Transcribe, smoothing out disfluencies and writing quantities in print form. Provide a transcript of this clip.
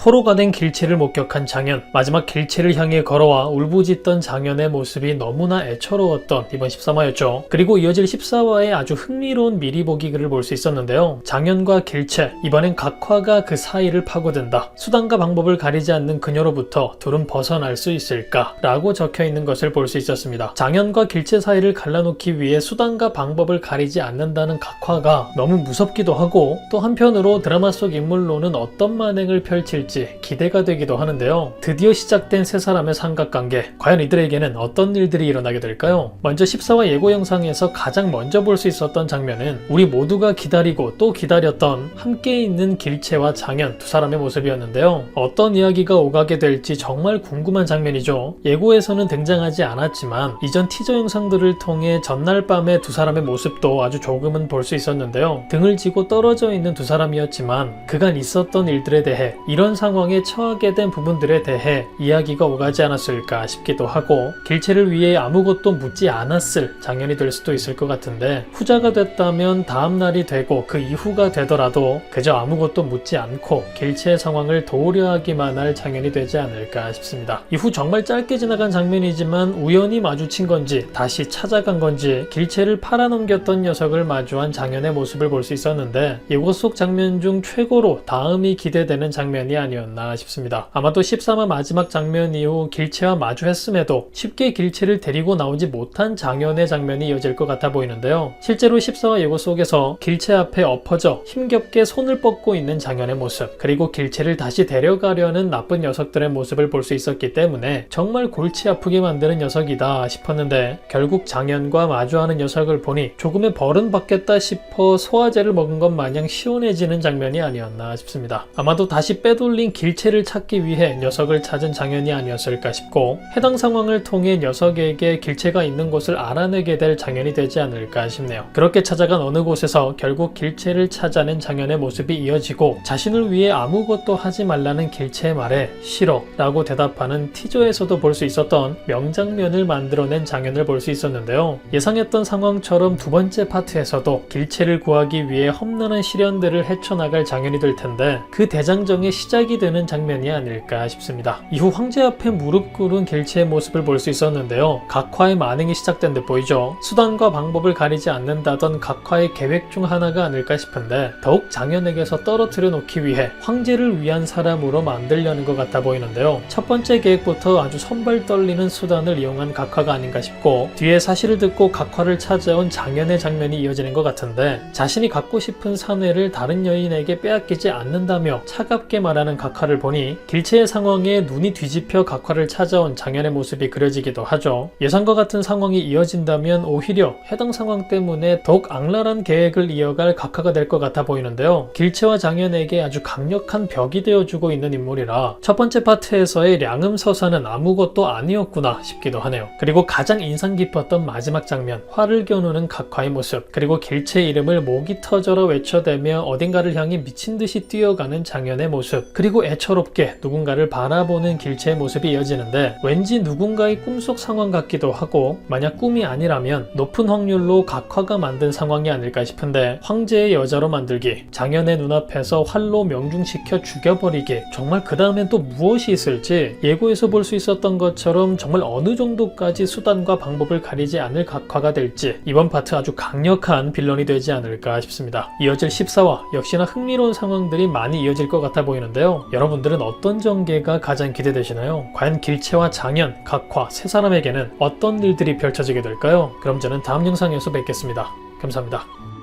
포로가 된 길채를 목격한 장현, 마지막 길채를 향해 걸어와 울부짖던 장현의 모습이 너무나 애처로웠던 이번 13화였죠. 그리고 이어질 14화에 아주 흥미로운 미리 보기 글을 볼 수 있었는데요. 장현과 길채, 이번엔 각화가 그 사이를 파고든다. 수단과 방법을 가리지 않는 그녀로부터 둘은 벗어날 수 있을까? 라고 적혀있는 것을 볼 수 있었습니다. 장현과 길채 사이를 갈라놓기 위해 수단과 방법을 가리지 않는다는 각화가 너무 무섭기도 하고, 또 한편으로 드라마 속 인물로는 어떤 만행을 펼칠지 기대가 되기도 하는데요. 드디어 시작된 세 사람의 삼각관계, 과연 이들에게는 어떤 일들이 일어나게 될까요? 먼저 14화 예고 영상에서 가장 먼저 볼 수 있었던 장면은 우리 모두가 기다리고 또 기다렸던 함께 있는 길채와 장현 두 사람의 모습이었는데요. 어떤 이야기가 오가게 될지 정말 궁금한 장면이죠. 예고에서는 등장하지 않았지만 이전 티저 영상들을 통해 전날 밤의 두 사람의 모습도 아주 조금은 볼 수 있었는데요. 등을 지고 떨어져 있는 두 사람이었지만 그간 있었던 일들에 대해, 이런 상황에 처하게 된 부분들에 대해 이야기가 오가지 않았을까 싶기도 하고, 길채를 위해 아무것도 묻지 않았을 장현이 될 수도 있을 것 같은데, 후자가 됐다면 다음날이 되고 그 이후가 되더라도 그저 아무것도 묻지 않고 길채의 상황을 도우려하기만 할 장현이 되지 않을까 싶습니다. 이후 정말 짧게 지나간 장면이지만 우연히 마주친 건지 다시 찾아간 건지 길채를 팔아넘겼던 녀석을 마주한 장현의 모습을 볼 수 있었는데, 예고 속 장면 중 최고로 다음이 기대되는 장면이 아니었나 싶습니다. 아마도 13화 마지막 장면 이후 길채와 마주했음에도 쉽게 길채를 데리고 나오지 못한 장현의 장면이 이어질 것 같아 보이는데요. 실제로 14화 예고 속에서 길채 앞에 엎어져 힘겹게 손을 뻗고 있는 장현의 모습, 그리고 길채를 다시 데려가려는 나쁜 녀석들의 모습을 볼 수 있었기 때문에 정말 골치 아프게 만드는 녀석이다 싶었는데, 결국 장현과 마주하는 녀석을 보니 조금의 벌은 받겠다 싶어 소화제를 먹은 것 마냥 시원해지는 장면이 아니었나 싶습니다. 아마도 다시 빼돌린 길채를 찾기 위해 녀석을 찾은 장현이 아니었을까 싶고, 해당 상황을 통해 녀석에게 길채가 있는 곳을 알아내게 될 장현이 되지 않을까 싶네요. 그렇게 찾아간 어느 곳에서 결국 길채를 찾아낸 장현의 모습이 이어지고, 자신을 위해 아무것도 하지 말라는 길채의 말에 싫어 라고 대답하는 티저에서도 볼 수 있었던 명장면을 만들어낸 장현을 볼 수 있었는데요. 예상했던 상황처럼 두 번째 파트에서도 길채를 구하기 위해 험난한 시련들을 헤쳐나갈 장현이 될 텐데, 그 대장정의 시작이 되는 장면이 아닐까 싶습니다. 이후 황제 앞에 무릎 꿇은 길채의 모습을 볼 수 있었는데요. 각화의 만행이 시작된 듯 보이죠. 수단과 방법을 가리지 않는다던 각화의 계획 중 하나가 아닐까 싶은데, 더욱 장현에게서 떨어뜨려 놓기 위해 황제를 위한 사람으로 만들려는 것 같아 보이는데요. 첫 번째 계획부터 아주 손발 떨리는 수단을 이용한 각화가 아닌가 싶고, 뒤에 사실을 듣고 각화를 찾아온 장현의 장면이 이어지는 것 같은데, 자신이 갖고 싶은 사내를 다른 여인에게 빼앗기지 않는다며 차갑게 말하는 각화를 보니 길채의 상황에 눈이 뒤집혀 각화를 찾아온 장현의 모습이 그려지기도 하죠. 예상과 같은 상황이 이어진다면 오히려 해당 상황 때문에 더욱 악랄한 계획을 이어갈 각화가 될 것 같아 보이는데요. 길채와 장현에게 아주 강력한 벽이 되어주고 있는 인물이라 첫 번째 파트에서의 량음서사는 아무것도 아니었구나 싶기도 하네요. 그리고 가장 인상 깊었던 마지막 장면, 화를 겨누는 각화의 모습, 그리고 길채의 이름을 목이 터져라 외쳐대며 어딘가를 향해 미친듯이 뛰어가는 장현의 모습, 그리고 애처롭게 누군가를 바라보는 길채의 모습이 이어지는데, 왠지 누군가의 꿈속 상황 같기도 하고, 만약 꿈이 아니라면 높은 확률로 각화가 만든 상황이 아닐까 싶은데, 황제의 여자로 만들기, 장현의 눈앞에서 활로 명중시켜 죽여버리기, 정말 그 다음엔 또 무엇이 있을지 예고에서 볼 수 있었던 것처럼 정말 어느 정도까지 수단과 방법을 가리지 않을 각화가 될지 이번 파트 아주 강력한 빌런이 되지 않을까 싶습니다. 이어질 14화 역시나 흥미로운 상황들이 많이 이어질 것 같아 보이는데요. 여러분들은 어떤 전개가 가장 기대되시나요? 과연 길채와 장현, 각화 세 사람에게는 어떤 일들이 펼쳐지게 될까요? 그럼 저는 다음 영상에서 뵙겠습니다. 감사합니다.